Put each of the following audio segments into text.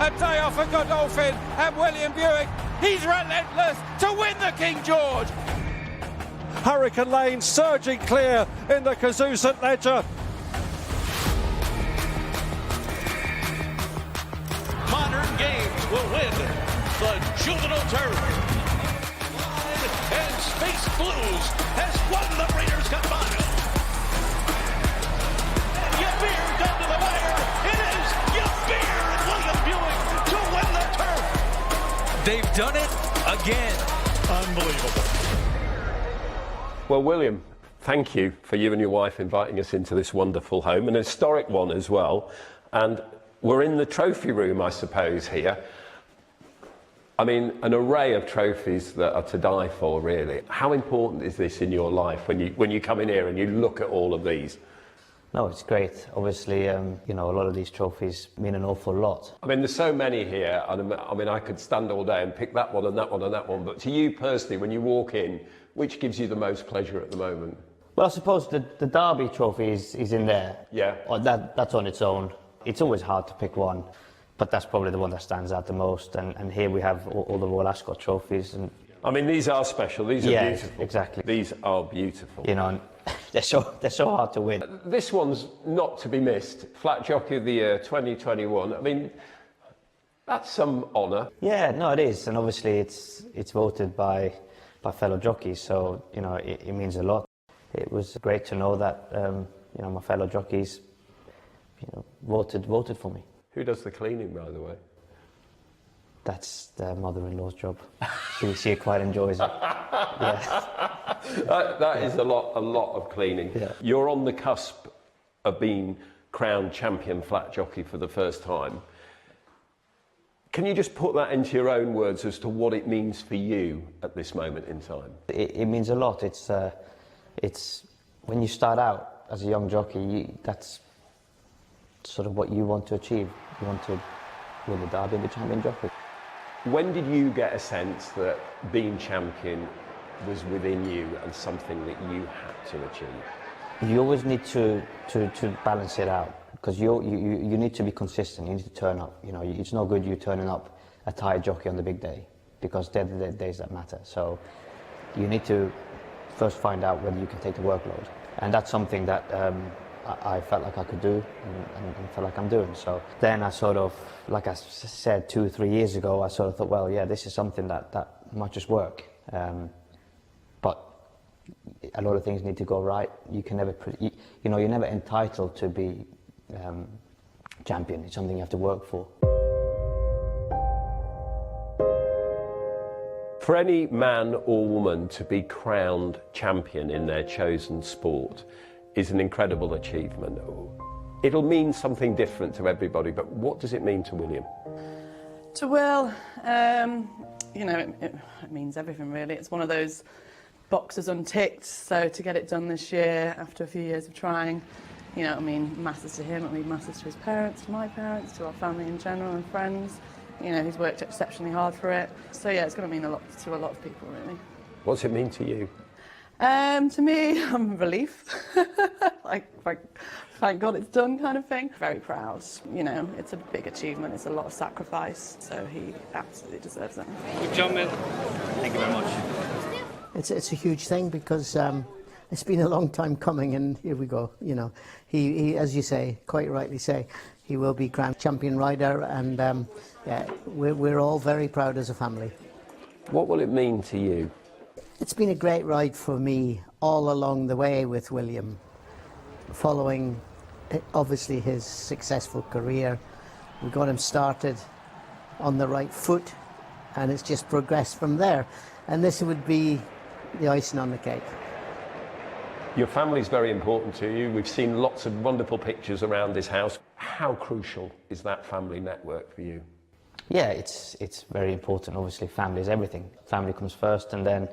A day off for Godolphin and William Buick. He's relentless to win the King George. Hurricane Lane surging clear in the Kazoo St Ledger. Modern Games will win the Juvenile Turf. And Space Blues has won the Breeders' Cup Mile. And Yabir down to the wire. It is Yabir and William Buick to win the turf. They've done it again. Unbelievable. Well, William, thank you for you and your wife inviting us into this wonderful home, an historic one as well. And we're in the trophy room, I suppose, here. I mean, an array of trophies that are to die for, really. How important is this in your life when you come in here and you look at all of these? No, it's great. Obviously, you know, a lot of these trophies mean an awful lot. I mean, there's so many here. And I mean, I could stand all day and pick that one and that one and that one. But to you personally, when you walk in, which gives you the most pleasure at the moment? Well, I suppose the Derby trophy is in there. Yeah. That's on its own. It's always hard to pick one, but that's probably the one that stands out the most. And here we have all the Royal Ascot trophies. And I mean, these are special. These are beautiful. Exactly. These are beautiful. You know, they're so hard to win. This one's not to be missed. Flat Jockey of the Year 2021. I mean, that's some honour. Yeah, no, it is. And obviously it's voted by fellow jockeys, so you know it means a lot. It was great to know that you know, my fellow jockeys, you know, voted for me. Who does the cleaning, by the way? That's the mother-in-law's job. She quite enjoys it. Yeah. That is a lot of cleaning. Yeah. You're on the cusp of being crowned champion flat jockey for the first time. Can you just put that into your own words as to what it means for you at this moment in time? It means a lot. It's when you start out as a young jockey, that's sort of what you want to achieve. You want to win the Derby and be champion jockey. When did you get a sense that being champion was within you and something that you had to achieve? You always need to balance it out, because you need to be consistent. You need to turn up. You know, it's no good you turning up a tired jockey on the big day, because they're the days that matter. So you need to first find out whether you can take the workload, and that's something that I felt like I could do and felt like I'm doing. So then I sort of, like I said 2 or 3 years ago, I sort of thought, well, yeah, this is something that might just work. But a lot of things need to go right. You can never, you know, you're never entitled to be champion. It's something you have to work for. For any man or woman to be crowned champion in their chosen sport is an incredible achievement. It'll mean something different to everybody, but what does it mean to William? To Will, you know, it means everything really. It's one of those boxes unticked, so to get it done this year after a few years of trying, you know, I mean, masses to him, I mean, masses to his parents, to my parents, to our family in general and friends. You know, he's worked exceptionally hard for it. So yeah, it's going to mean a lot to a lot of people, really. What's it mean to you? To me, I'm relief. like, thank God it's done kind of thing. Very proud. You know, it's a big achievement. It's a lot of sacrifice. So he absolutely deserves it. Good job, Mill. Thank you very much. It's a huge thing, because it's been a long time coming, and here we go. You know, he as you say, quite rightly say, he will be crowned champion rider, and yeah, we're all very proud as a family. What will it mean to you? It's been a great ride for me all along the way with William, following obviously his successful career. We got him started on the right foot, and it's just progressed from there. And this would be the icing on the cake. Your family's very important to you. We've seen lots of wonderful pictures around this house. How crucial is that family network for you? Yeah, it's very important. Obviously, family is everything. Family comes first, and then,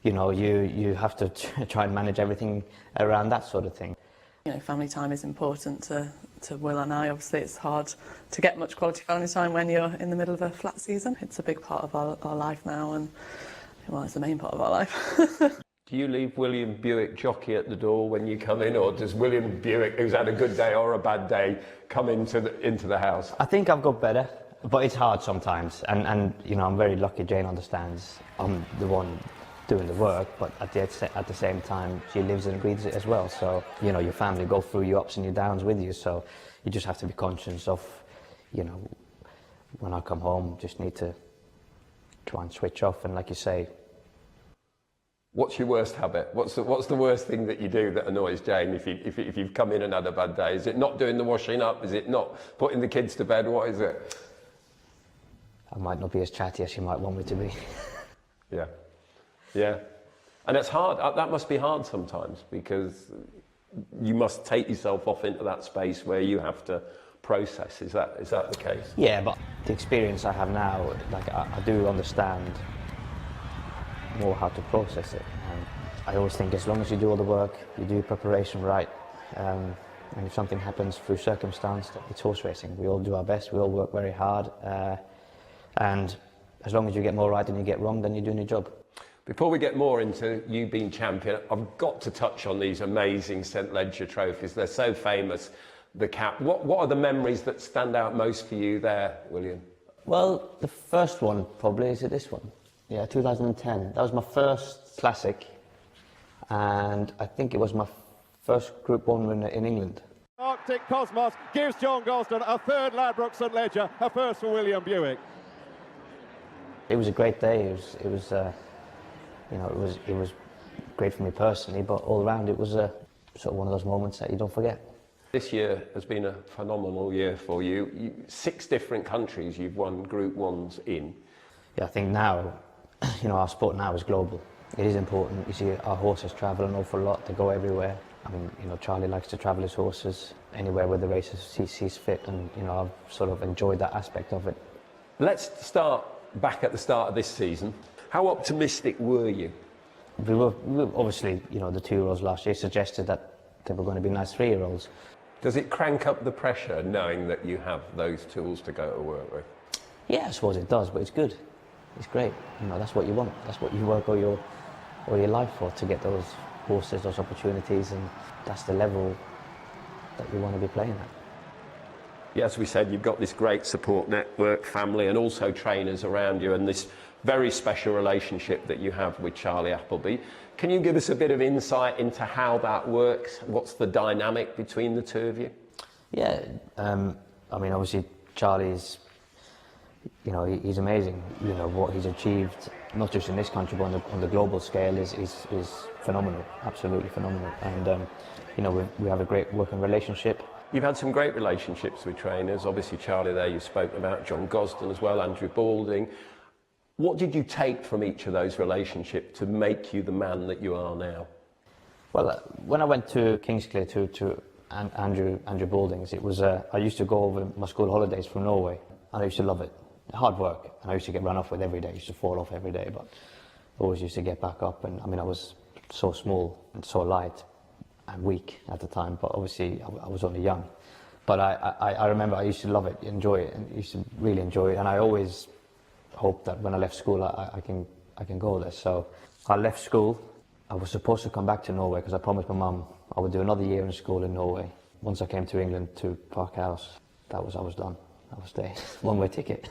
you know, you have to try and manage everything around that sort of thing. You know, family time is important to Will and I. Obviously, it's hard to get much quality family time when you're in the middle of a flat season. It's a big part of our life now, and well, it's the main part of our life. Do you leave William Buick jockey at the door when you come in, or does William Buick, who's had a good day or a bad day, come into the house? I think I've got better. but it's hard sometimes, and you know, I'm very lucky Jane understands I'm the one doing the work, but at the same time she lives and breathes it as well. So you know, your family go through your ups and your downs with you, so you just have to be conscious of, you know, when I come home, just need to try and switch off, and like you say. What's your worst habit? What's the worst thing that you do that annoys Jane if you've come in and had a bad day? Is it not doing the washing up? Is it not putting the kids to bed? What is it? I might not be as chatty as she might want me to be. Yeah, yeah, and it's hard. That must be hard sometimes, because you must take yourself off into that space where you have to process. Is that the case? Yeah, but the experience I have now, like I do understand more how to process it. And I always think as long as you do all the work, you do preparation right, and if something happens through circumstance, it's horse racing. We all do our best, we all work very hard, and as long as you get more right than you get wrong, then you're doing your job. Before we get more into you being champion, I've got to touch on these amazing St Leger trophies. They're so famous, the cap. What are the memories that stand out most for you there, William? Well, the first one probably is this one. Yeah, 2010. That was my first classic, and I think it was my first Group 1 win in England. Arctic Cosmos gives John Gosden a third Ladbroke St Leger, a first for William Buick. It was a great day. It was you know, it was great for me personally, but all around it was sort of one of those moments that you don't forget. This year has been a phenomenal year for you. 6 different countries you've won Group 1s in. Yeah, I think now, you know, our sport now is global. It is important. You see, our horses travel an awful lot. They go everywhere. I mean, you know, Charlie likes to travel his horses anywhere where the races he sees fit, and you know, I've sort of enjoyed that aspect of it. Let's start back at the start of this season. How optimistic were you? We were obviously, you know, the 2-year-olds last year suggested that they were going to be nice 3-year-olds. Does it crank up the pressure knowing that you have those tools to go to work with? Yeah, I suppose it does, but it's good. It's great. You know, that's what you want. That's what you work all your life for, to get those horses, those opportunities, and that's the level that you want to be playing at. Yeah, as we said, you've got this great support network, family, and also trainers around you, and this very special relationship that you have with Charlie Appleby. Can you give us a bit of insight into how that works? What's the dynamic between the two of you? Yeah, I mean, obviously Charlie's, you know, he's amazing. You know, what he's achieved, not just in this country, but on the global scale is phenomenal, absolutely phenomenal. And, you know, we have a great working relationship. You've had some great relationships with trainers. Obviously, Charlie there, you've spoken about John Gosden as well, Andrew Balding. What did you take from each of those relationships to make you the man that you are now? Well, when I went to Kingsclear to Andrew Balding's, it was, I used to go over my school holidays from Norway, and I used to love it. Hard work, and I used to get run off with every day. I used to fall off every day, but always used to get back up. And I mean, I was so small and so light and weak at the time, but obviously I was only young. But I remember I used to love it, enjoy it, and used to really enjoy it. And I always hoped that when I left school, I can go there. So I left school. I was supposed to come back to Norway because I promised my mum I would do another year in school in Norway. Once I came to England to Park House, I was done. I was there. One-way ticket.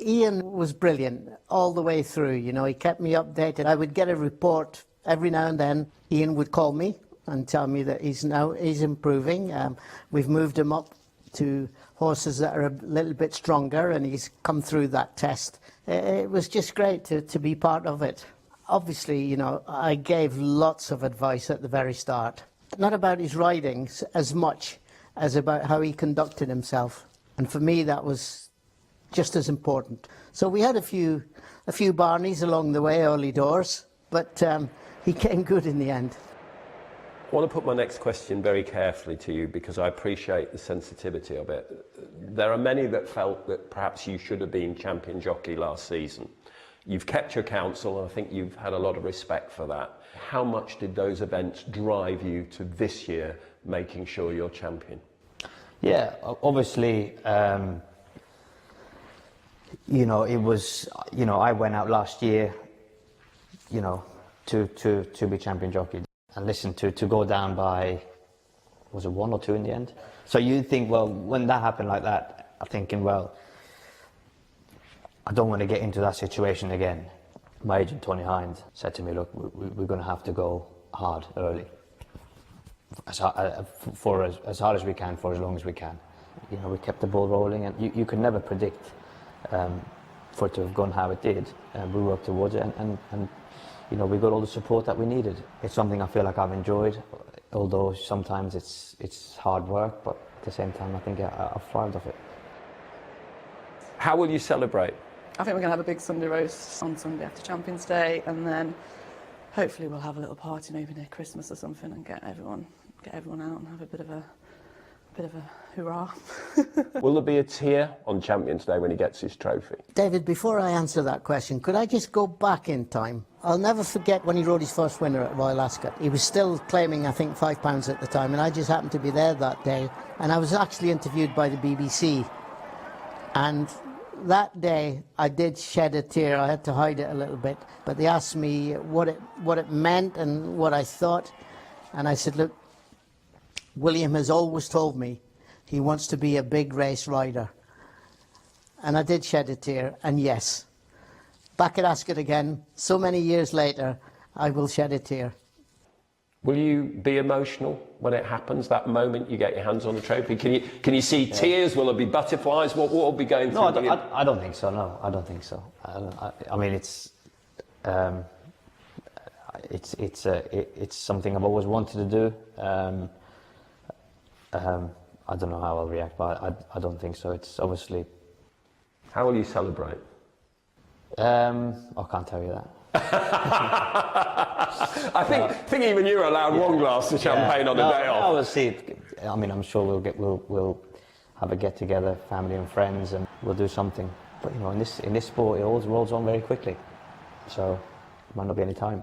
Ian was brilliant all the way through. You know, he kept me updated. I would get a report every now and then. Ian would call me and tell me that he's improving. We've moved him up to horses that are a little bit stronger, and he's come through that test. It was just great to be part of it. Obviously, you know, I gave lots of advice at the very start. Not about his ridings as much as about how he conducted himself. And for me, that was just as important. So we had a few Barneys along the way, early doors, but he came good in the end. I want to put my next question very carefully to you because I appreciate the sensitivity of it. There are many that felt that perhaps you should have been champion jockey last season. You've kept your counsel, and I think you've had a lot of respect for that. How much did those events drive you to this year making sure you're champion? Yeah, obviously, you know, it was, you know, I went out last year, you know, to be champion jockey. And listen, to go down by, was it 1 or 2 in the end? So you think, well, when that happened like that, I'm thinking, well, I don't want to get into that situation again. My agent, Tony Hines, said to me, look, we're going to have to go hard early. As hard as we can, for as long as we can. You know, we kept the ball rolling, and you can never predict for it to have gone how it did. We worked towards it, and you know, we got all the support that we needed. It's something I feel like I've enjoyed, although sometimes it's hard work, but at the same time I think I've thrived off it. How will you celebrate? I think we're going to have a big Sunday roast on Sunday after Champions Day, and then hopefully we'll have a little party maybe near Christmas or something, and get everyone out and have a bit of a hurrah. Will there be a tear on Champions Day when he gets his trophy? David, before I answer that question, could I just go back in time? I'll never forget when he rode his first winner at Royal Ascot. He was still claiming, I think, £5 at the time, and I just happened to be there that day. And I was actually interviewed by the BBC. And that day, I did shed a tear. I had to hide it a little bit. But they asked me what it meant and what I thought. And I said, look, William has always told me he wants to be a big race rider. And I did shed a tear, and yes, back at Ascot again, so many years later, I will shed a tear. Will you be emotional when it happens, that moment you get your hands on the trophy? Can you see tears? Will there be butterflies? What will be going through? No, I don't think so, no, I don't think so. I mean, it's something I've always wanted to do. I don't know how I'll react, but I don't think so. It's obviously... How will you celebrate? I can't tell you that. I think even you're allowed one glass of champagne on the day off. We'll see. I mean, I'm sure we'll have a get together, family and friends, and we'll do something. But you know, in this sport, it always rolls on very quickly, so there might not be any time.